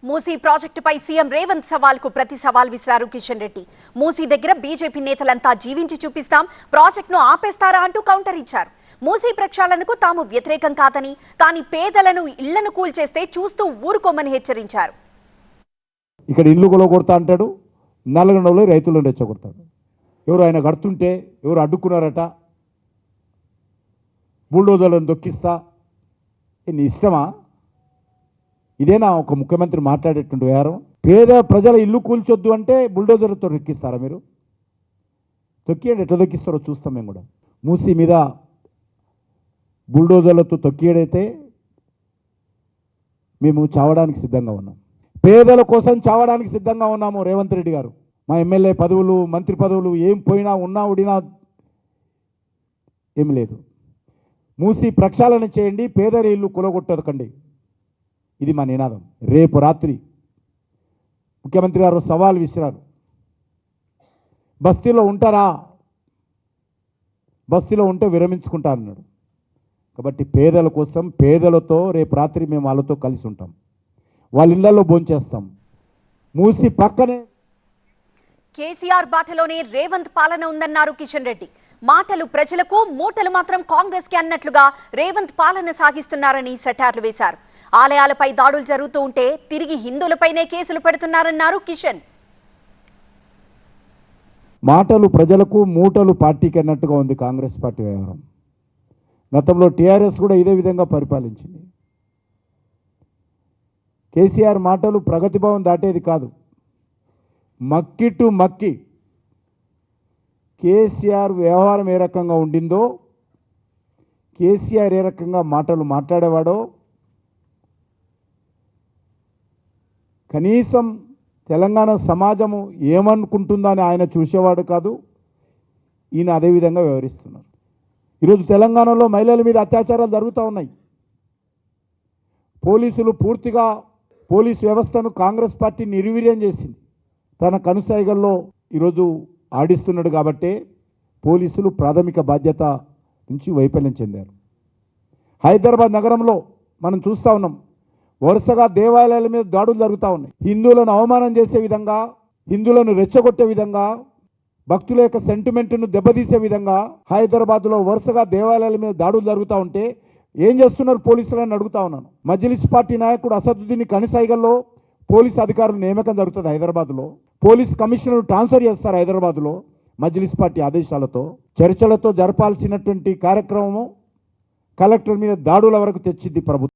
మూసీ ప్రాజెక్టుపై సీఎం రేవంత్ సవాల్కు ప్రతి సవాల్ విసిరారు కిషన్ రెడ్డి. మూసీ దగ్గర బీజేపీ నేతలంతా జీవించి చూపిస్తాం, ప్రాజెక్టును ఆపేస్తారా అంటూ కౌంటర్ ఇచ్చారు. మూసీ ప్రక్షాళనకు తాము వ్యతిరేకం కాదని, కానీ పేదలను ఇళ్లను కూల్చేస్తే చూస్తూ ఊరుకోమని హెచ్చరించారు. ఇక్కడ ఇల్లు కొలగొడతా అంటాడు, నల్లగొండలో రైతులను రెచ్చగొడతాడు. ఎవరు ఆయన కడుతుంటే ఎవరు అడ్డుకున్నారట, బుల్డోజర్లను దొక్కిస్తా. నీ ఇష్టమా? ఇదేనా ఒక ముఖ్యమంత్రి మాట్లాడేటువంటి వ్యవహారం? పేద ప్రజల ఇల్లు కూల్చొద్దు అంటే బుల్డోజర్లతో దొక్కిస్తారా మీరు? తొక్కియండి, ఎట్లా దొక్కిస్తారో చూస్తాం మేము కూడా. మూసీ మీద బుల్డోజర్లతో తొక్కియడైతే మేము చావడానికి సిద్ధంగా ఉన్నాం. పేదల కోసం చావడానికి సిద్ధంగా ఉన్నాము. రేవంత్ రెడ్డి గారు, మా ఎమ్మెల్యే పదవులు, మంత్రి పదవులు ఏం పోయినా ఉన్నా ఉడినా ఏం లేదు. మూసీ ప్రక్షాళన చేయండి, పేదల ఇల్లు కూలగొట్టకండి. ఇది మా నినాదం. రేపు రాత్రి ముఖ్యమంత్రి గారు సవాల్ విసిరారు. బస్తీలో ఉంటారా? బస్తీలో ఉంటే విరమించుకుంటా అన్నాడు. కాబట్టి పేదల కోసం, పేదలతో రేపు రాత్రి మేము వాళ్ళతో కలిసి ఉంటాం, వాళ్ళ ఇళ్లలో భోంచేస్తాం. మూసి పక్కనే కేసీఆర్ బాటలోనే రేవంత్ పాలన ఉందన్నారు కిషన్ రెడ్డి. మాటలు ప్రజలకు, మూటలు మాత్రం కాంగ్రెస్ కి అన్నట్లుగా రేవంత్ పాలన సాగిస్తున్నారని సెటార్లు వేశారు. ఆలయాలపై దాడులు జరుగుతూ ఉంటే తిరిగి హిందువులపైనే కేసులు పెడుతున్నారన్నారు కిషన్. మాటలు ప్రజలకు, మూటలు పార్టీకి అన్నట్టుగా ఉంది కాంగ్రెస్ పార్టీ వ్యవహారం. గతంలో టీఆర్ఎస్ కూడా ఇదే విధంగా పరిపాలించింది. కేసీఆర్ మాటలు ప్రగతి భవన్ దాటేది కాదు. మక్కి టు మక్కి కేసీఆర్ వ్యవహారం ఏ రకంగా ఉండిందో, కేసీఆర్ ఏ రకంగా మాటలు మాట్లాడేవాడో కనీసం తెలంగాణ సమాజము ఏమనుకుంటుందో అని ఆయన చూసేవాడు కాదు. ఈయన అదేవిధంగా వ్యవహరిస్తున్నారు. ఈరోజు తెలంగాణలో మహిళల మీద అత్యాచారాలు జరుగుతూ ఉన్నాయి. పోలీసులు పూర్తిగా పోలీసు వ్యవస్థను కాంగ్రెస్ పార్టీ నిర్వీర్యం చేసింది. తన కనుసైగల్లో ఈరోజు ఆడిస్తున్నాడు. కాబట్టే పోలీసులు ప్రాథమిక బాధ్యత నుంచి వైఫల్యం చెందారు. హైదరాబాద్ నగరంలో మనం చూస్తూ ఉన్నాం, వరుసగా దేవాలయాల మీద దాడులు జరుగుతూ ఉన్నాయి. హిందువులను అవమానం చేసే విధంగా, హిందువులను రెచ్చగొట్టే విధంగా, భక్తుల యొక్క సెంటిమెంట్ను దెబ్బతీసే విధంగా హైదరాబాద్లో వరుసగా దేవాలయాల మీద దాడులు జరుగుతూ ఉంటే ఏం చేస్తున్నారు పోలీసులని అడుగుతా ఉన్నాను. మజ్లిస్ పార్టీ నాయకుడు అసదుద్దీన్ కనిసైగల్లో పోలీస్ అధికారులు నియామకం జరుగుతుంది. హైదరాబాద్లో పోలీస్ కమిషనర్ ట్రాన్స్ఫర్ చేస్తారు. హైదరాబాద్లో మజ్లిస్ పార్టీ ఆదేశాలతో చర్చలతో జరపాల్సినటువంటి కార్యక్రమము కలెక్టర్ మీద దాడుల వరకు తెచ్చింది ప్రభుత్వం.